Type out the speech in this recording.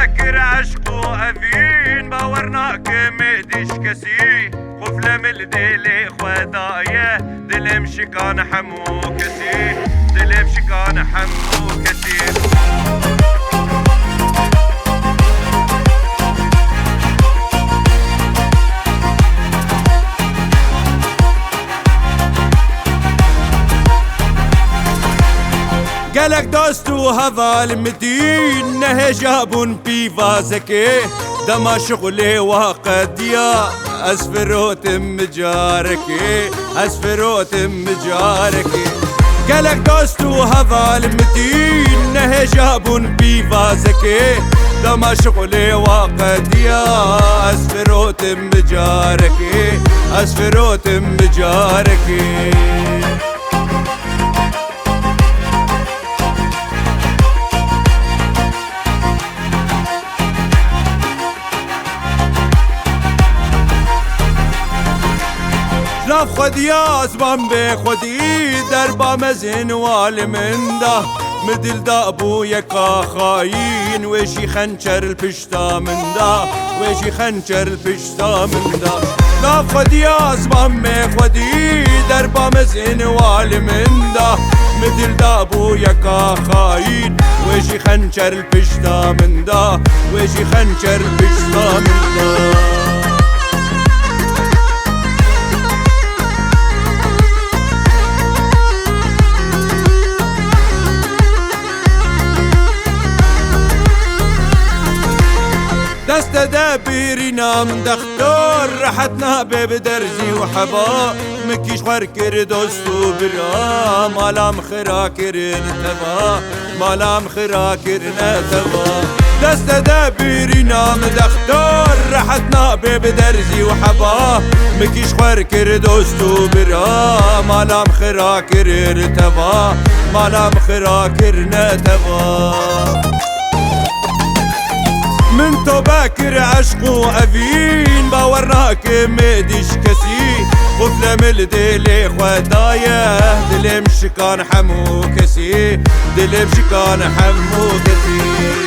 باكر عشق وأفين باورناك مهديش كسي خفلة من الديل خدايا دلم شكان حمو كسي دلم شكان حمو كسي قالك دوستو هذا المدين نهجاب في فازكي دما شغلي وقد يا اسفروت مجاركي اسفروت مجاركي قالك دوستو هذا المدين نهجاب في فازكي دما شغلي وقد يا اسفروت مجاركي اسفروت مجاركي لا خدي يا زمان بخدي دربا مزين والمنده مدل دا ابويا خاين ويشي خنشر البشتا من دا ويشي خنشر البشتا من دا لا خدي يا زمان بخدي دربا مزين والمنده مدل دا ابويا خاين ويشي خنشر البشتا من دا ويشي خنشر البشتا من دا دست دابيرنا من دختور رحتنا ببدرزي وحبا مكيش خركر دوستو برا مالام خراكر نتبا مالام خراكر نتبا دست دابيرنا من دختور رحتنا ببدرزي وحبا مكيش خركر دوستو برا مالام خراكر نتبا مالام خراكر نتبا من تو باكر عشق وأفين باورناك مديش كسي خفلة من الديل خدايا دلم شكان حمو كسي دلم شكان حمو كسي